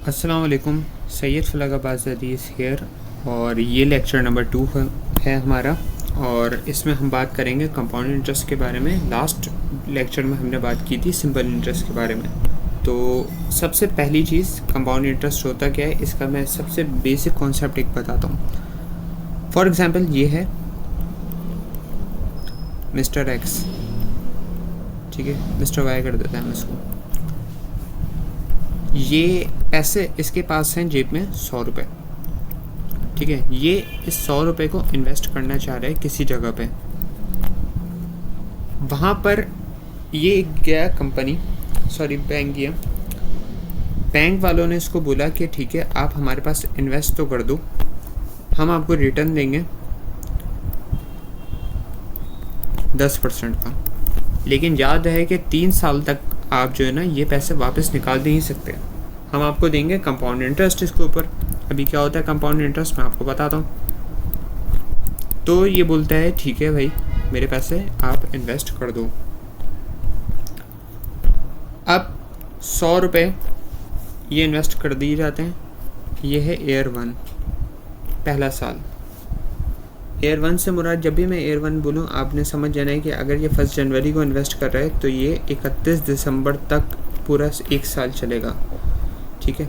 अस्सलाम वालेकुम। सैयद फलक अब्बास अदीस हेयर और ये लेक्चर नंबर 2 है हमारा। और इसमें हम बात करेंगे कंपाउंड इंटरेस्ट के बारे में। लास्ट लेक्चर में हमने बात की थी सिंपल इंटरेस्ट के बारे में। तो सबसे पहली चीज़ कंपाउंड इंटरेस्ट होता क्या है, इसका मैं सबसे बेसिक कॉन्सेप्ट एक बताता हूँ। फॉर एग्ज़ाम्पल ये है मिस्टर एक्स, ठीक है, मिस्टर वाई कर देते हैं हम इसको। ये पैसे इसके पास हैं जेब में 100 रुपये, ठीक है। ये इस 100 रुपये को इन्वेस्ट करना चाह रहा है किसी जगह पे। वहाँ पर ये गया कंपनी, सॉरी बैंक गया, बैंक वालों ने इसको बोला कि ठीक है आप हमारे पास इन्वेस्ट तो कर दो, हम आपको रिटर्न देंगे 10% का, लेकिन याद है कि 3 साल तक आप जो है ना ये पैसे वापस निकाल नहीं सकते। हम आपको देंगे कंपाउंड इंटरेस्ट इसके ऊपर। अभी क्या होता है कंपाउंड इंटरेस्ट, मैं आपको बताता हूँ। तो ये बोलता है ठीक है भाई मेरे पैसे आप इन्वेस्ट कर दो। अब 100 रुपये ये इन्वेस्ट कर दिए जाते हैं। ये है ईयर 1, पहला साल। ईयर 1 से मुराद, जब भी मैं ईयर 1 बोलूँ आपने समझ जाना है कि अगर ये 1 जनवरी को इन्वेस्ट कर रहा है तो ये 31 दिसंबर तक पूरा 1 साल चलेगा, ठीक है।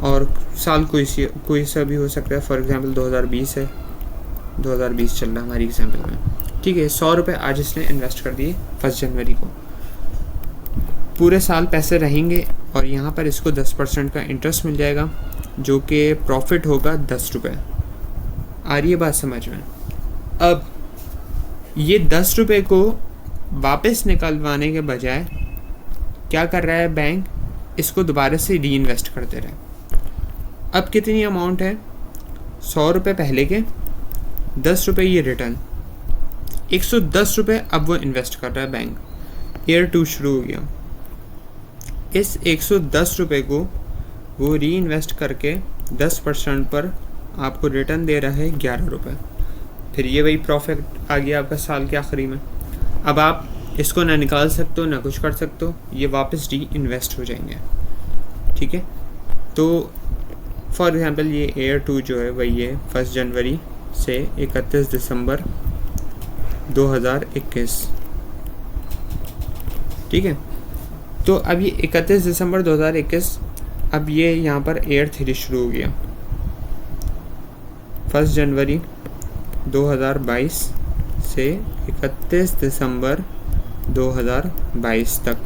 और साल कोई सा भी हो सकता है। फॉर एग्जांपल 2020 है, 2020 चल रहा है हमारी एग्जांपल में, ठीक है। 100 रुपये आज इसने इन्वेस्ट कर दिए 1 जनवरी को, पूरे साल पैसे रहेंगे और यहाँ पर इसको 10% का इंटरेस्ट मिल जाएगा जो कि प्रॉफिट होगा 10 रुपये। आ रही है बात समझ में? अब ये 10 रुपये को वापस निकलवाने के बजाय क्या कर रहा है बैंक, इसको दोबारा से री इन्वेस्ट करते रहे। अब कितनी अमाउंट है, 100 रुपये पहले के, 10 रुपये ये रिटर्न, 110 रुपये अब वो इन्वेस्ट कर रहा है बैंक। ईयर 2 शुरू हो गया। इस 110 रुपये को वो री इन्वेस्ट करके 10% पर आपको रिटर्न दे रहा है 11 रुपये। फिर ये वही प्रॉफिट आ गया आपका साल के आखिरी में। अब आप इसको ना निकाल सकते हो ना कुछ कर सकते हो, ये वापस री इन्वेस्ट हो जाएंगे, ठीक है। तो फॉर एग्जांपल ये ईयर 2 जो है वही है 1 जनवरी से 31 दिसंबर 2021, ठीक है। तो अब ये 31 दिसंबर 2021, अब ये यहाँ पर ईयर 3 शुरू हो गया 1 जनवरी 2022 से 31 दिसंबर 2022 तक।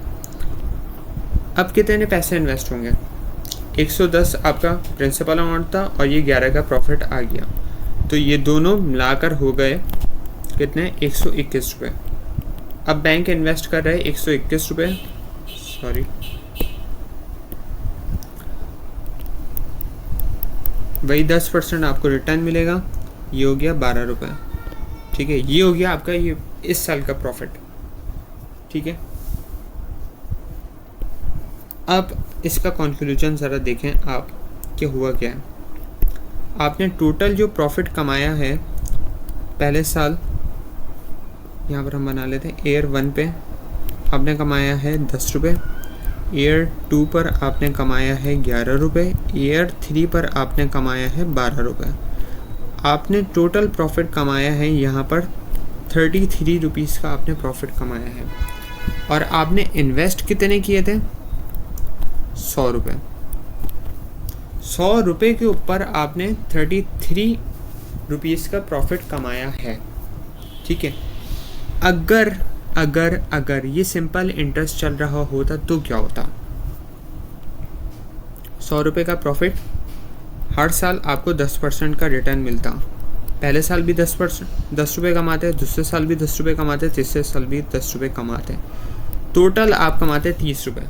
अब कितने पैसे इन्वेस्ट होंगे, 110 आपका प्रिंसिपल अमाउंट था और ये 11 का प्रॉफिट आ गया। तो ये दोनों मिलाकर हो गए कितने, 121 रुपये। अब बैंक इन्वेस्ट कर रहा है 121 रुपये, सॉरी वही 10% आपको रिटर्न मिलेगा, ये हो गया 12 रुपये, ठीक है। ये हो गया आपका ये इस साल का प्रॉफिट, ठीक है। अब इसका कंक्लूजन ज़रा देखें आप कि हुआ क्या है। आपने टोटल जो प्रॉफिट कमाया है पहले साल, यहाँ पर हम बना लेते हैं, ईयर 1 पे आपने कमाया है 10 रुपये, ईयर 2 पर आपने कमाया है 11 रुपये, ईयर 3 पर आपने कमाया है 12 रुपये। आपने टोटल प्रॉफिट कमाया है यहाँ पर 33 रुपीज़ का आपने प्रॉफिट कमाया है। और आपने इन्वेस्ट कितने किए थे, 100 रुपये। 100 रुपये के ऊपर आपने 33 रुपीज़ का प्रॉफिट कमाया है, ठीक है। अगर अगर अगर ये सिंपल इंटरेस्ट चल रहा होता तो क्या होता, 100 रुपये का प्रॉफिट, हर साल आपको 10% का रिटर्न मिलता। पहले साल भी 10 रुपये कमाते, दूसरे साल भी 10 रुपये कमाते, तीसरे साल भी 10 रुपये कमाते, टोटल आप कमाते 30 रुपये।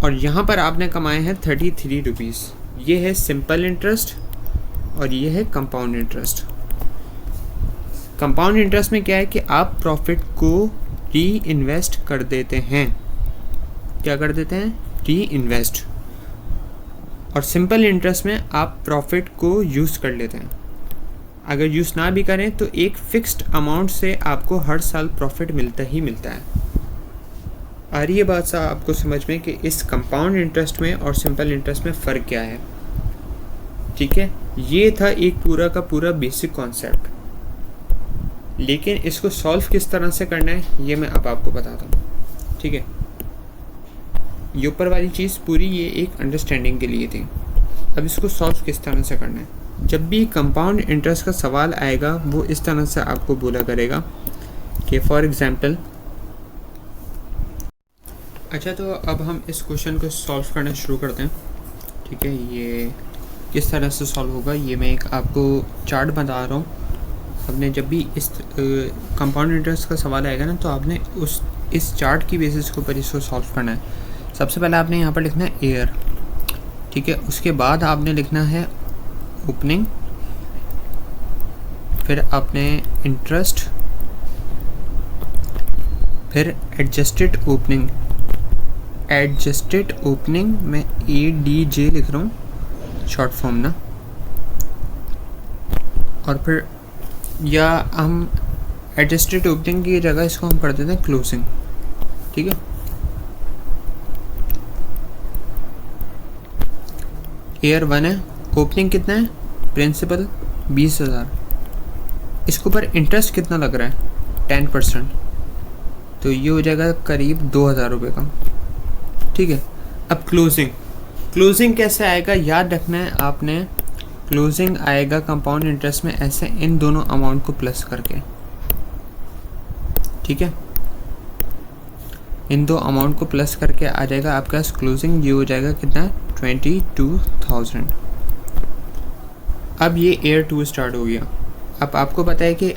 और यहाँ पर आपने कमाए हैं 33 रुपीज़। ये है सिंपल इंटरेस्ट और ये है कंपाउंड इंटरेस्ट। कंपाउंड इंटरेस्ट में क्या है कि आप प्रॉफिट को री इन्वेस्ट कर देते हैं। क्या कर देते हैं, री इन्वेस्ट। और सिंपल इंटरेस्ट में आप प्रॉफिट को यूज़ कर लेते हैं। अगर यूज़ ना भी करें तो एक फ़िक्स्ड अमाउंट से आपको हर साल प्रॉफिट मिलता ही मिलता है। आ रही है बात सा आपको समझ में कि इस कंपाउंड इंटरेस्ट में और सिंपल इंटरेस्ट में फ़र्क क्या है? ठीक है, ये था एक पूरा का पूरा बेसिक कॉन्सेप्ट, लेकिन इसको सॉल्व किस तरह से करना है ये मैं अब आपको बताता हूँ। ठीक है, ये ऊपर वाली चीज़ पूरी ये एक अंडरस्टैंडिंग के लिए थी। अब इसको सॉल्व किस तरह से करना है? जब भी कंपाउंड इंटरेस्ट का सवाल आएगा वो इस तरह से आपको बोला करेगा कि फॉर एग्जांपल, अच्छा तो अब हम इस क्वेश्चन को सॉल्व करना शुरू करते हैं। ठीक है, ये किस तरह से सॉल्व होगा ये मैं एक आपको चार्ट बता रहा हूँ। आपने जब भी इस कंपाउंड इंटरेस्ट का सवाल आएगा ना तो आपने इस चार्ट की बेसिस के ऊपर इसको सॉल्व करना है। सबसे पहले आपने यहाँ पर लिखना है एयर, ठीक है, उसके बाद आपने लिखना है ओपनिंग, फिर आपने इंटरेस्ट, फिर एडजस्टेड ओपनिंग। एडजस्टेड ओपनिंग में ADJ लिख रहा हूँ शॉर्ट फॉर्म ना, और फिर या हम एडजस्टेड ओपनिंग की जगह इसको हम कर देते हैं क्लोजिंग। ठीक है, एयर 1 है, ओपनिंग कितना है, प्रिंसिपल 20,000, इसके ऊपर इंटरेस्ट कितना लग रहा है 10%, तो ये हो जाएगा करीब 2,000 रुपये का। ठीक है, अब क्लोजिंग कैसे आएगा याद रखना है आपने। क्लोजिंग आएगा कंपाउंड इंटरेस्ट में ऐसे इन दोनों अमाउंट को प्लस करके। ठीक है, इन दो अमाउंट को प्लस करके आ जाएगा आपका क्लोजिंग, ये हो जाएगा कितना 22,000। अब ये एयर 2 स्टार्ट हो गया। अब आपको पता है कि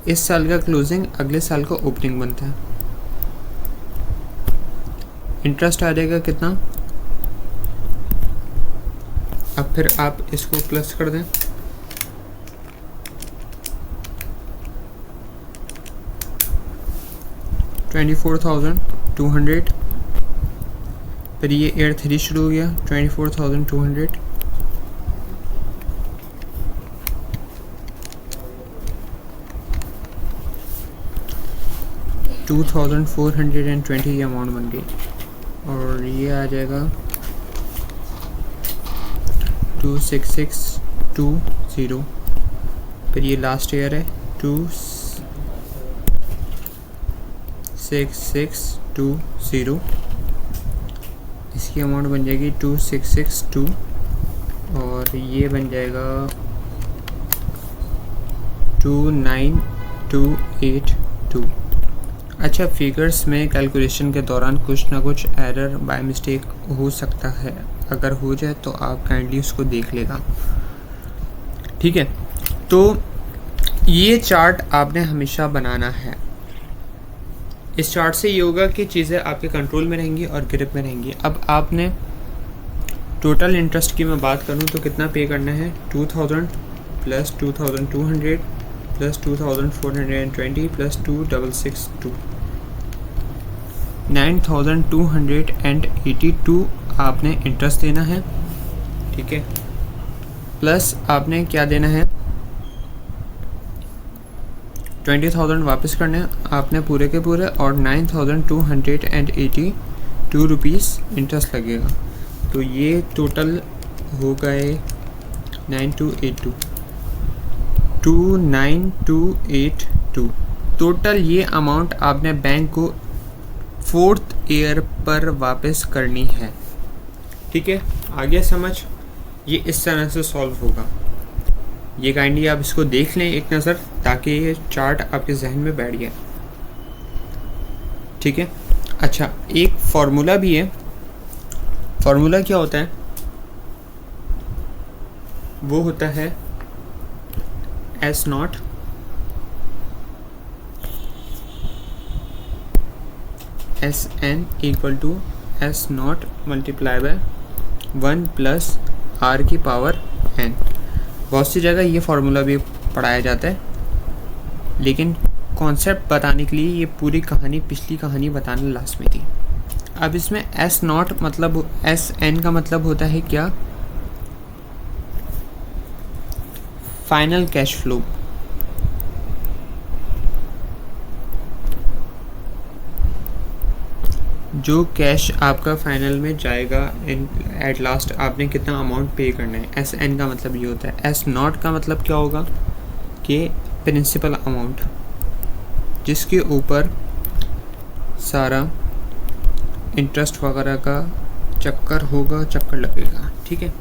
इस साल का क्लोजिंग अगले साल का ओपनिंग बनता है। इंटरेस्ट आ जाएगा कितना, अब फिर आप इसको प्लस कर दें, $24,200, फिर ये एयर 3 शुरू हो गया 24,200, $2,420 की अमाउंट बन गई, और ये आ जाएगा 26620, फिर ये लास्ट ईयर है 26620, इसकी अमाउंट बन जाएगी 2662, और ये बन जाएगा 29282। अच्छा, फिगर्स में कैलकुलेशन के दौरान कुछ ना कुछ एरर बाय मिस्टेक हो सकता है, अगर हो जाए तो आप काइंडली उसको देख लेगा। ठीक है, तो ये चार्ट आपने हमेशा बनाना है। इस चार्ट से ये होगा कि चीज़ें आपके कंट्रोल में रहेंगी और ग्रिप में रहेंगी। अब आपने टोटल इंटरेस्ट की मैं बात करूं तो कितना पे करना है, 2,000 प्लस 2,200 प्लस 2,420 प्लस 2,662, 9,282 आपने इंटरेस्ट देना है। ठीक है, प्लस आपने क्या देना है, 20,000 वापस करने हैं आपने पूरे के पूरे, और 9,282 रुपीज़ इंटरेस्ट लगेगा। तो ये टोटल हो गए 29,282। टोटल ये अमाउंट आपने बैंक को 4th ईयर पर वापस करनी है। ठीक है, आगे समझ, ये इस तरह से सॉल्व होगा। ये काइंडली आप इसको देख लें एक नज़र, ताकि ये चार्ट आपके जहन में बैठ जाए। ठीक है, अच्छा एक फार्मूला भी है। फार्मूला क्या होता है, वो होता है S0 SN equal to S0 multiply by 1 plus R की पावर N। बहुत सी जगह ये फार्मूला भी पढ़ाया जाता है, लेकिन कॉन्सेप्ट बताने के लिए ये पूरी कहानी, पिछली कहानी बताना लास्ट में थी। अब इसमें S0 मतलब SN का मतलब होता है क्या, फाइनल कैश फ्लो। जो कैश आपका फाइनल में जाएगा इन एट लास्ट आपने कितना अमाउंट पे करना है। एस एन का मतलब ये होता है। एस नॉट का मतलब क्या होगा कि प्रिंसिपल अमाउंट, जिसके ऊपर सारा इंटरेस्ट वगैरह का चक्कर लगेगा। ठीक है।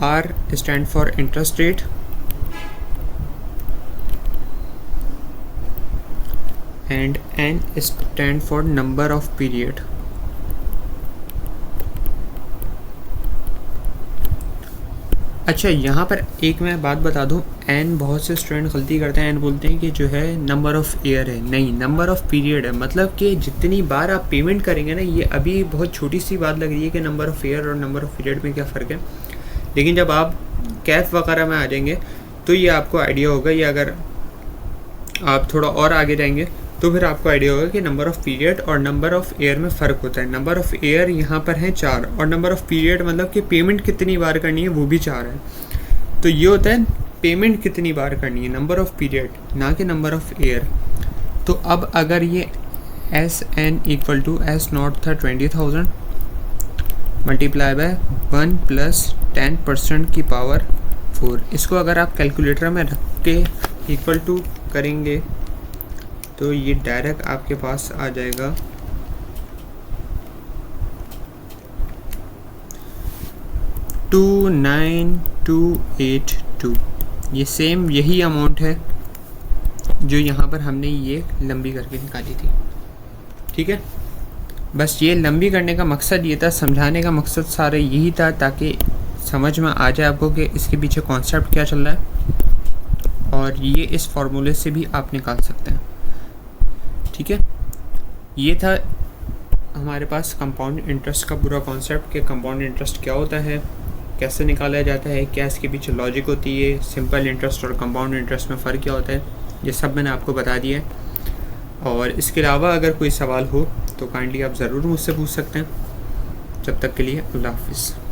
R stand for interest rate, and N stand for number of period. अच्छा, यहाँ पर एक मैं बात बता दूँ, एन बहुत से स्टूडेंट गलती करते हैं, एन बोलते हैं कि जो है नंबर ऑफ़ ईयर है। नहीं, नंबर ऑफ़ पीरियड है। मतलब कि जितनी बार आप पेमेंट करेंगे ना, ये अभी बहुत छोटी सी बात लग रही है कि नंबर ऑफ़ ईयर और नंबर ऑफ़ पीरियड में क्या फ़र्क है, लेकिन जब आप कैफ वगैरह में आ जाएंगे तो ये आपको आइडिया होगा। या अगर आप थोड़ा और आगे जाएंगे तो फिर आपको आइडिया होगा कि नंबर ऑफ़ पीरियड और नंबर ऑफ़ ईयर में फ़र्क होता है। नंबर ऑफ़ ईयर यहाँ पर है 4 और नंबर ऑफ़ पीरियड मतलब कि पेमेंट कितनी बार करनी है वो भी 4 है। तो ये होता है पेमेंट कितनी बार करनी है, नंबर ऑफ़ पीरियड, ना कि नंबर ऑफ़ ईयर। तो अब अगर ये S N equal to S naught था 20,000 मल्टीप्लाई बाय 1 प्लस 10% की पावर 4। इसको अगर आप कैलकुलेटर में रख के इक्वल टू करेंगे तो ये डायरेक्ट आपके पास आ जाएगा 29282। ये सेम यही अमाउंट है जो यहाँ पर हमने ये लंबी करके निकाली थी। ठीक है। बस ये लंबी करने का मकसद ये था, समझाने का मकसद सारा यही था, ताकि समझ में आ जाए आपको कि इसके पीछे कॉन्सेप्ट क्या चल रहा है, और ये इस फार्मूले से भी आप निकाल सकते हैं। ठीक है। ये था हमारे पास कंपाउंड इंटरेस्ट का पूरा कॉन्सेप्ट कि कंपाउंड इंटरेस्ट क्या होता है, कैसे निकाला जाता है, क्या इसके पीछे लॉजिक होती है, सिंपल इंटरेस्ट और कंपाउंड इंटरेस्ट में फ़र्क क्या होता है, ये सब मैंने आपको बता दिया है। और इसके अलावा अगर कोई सवाल हो तो काइंडली आप ज़रूर मुझसे पूछ सकते हैं। जब तक के लिए अल्लाह हाफ़िज़।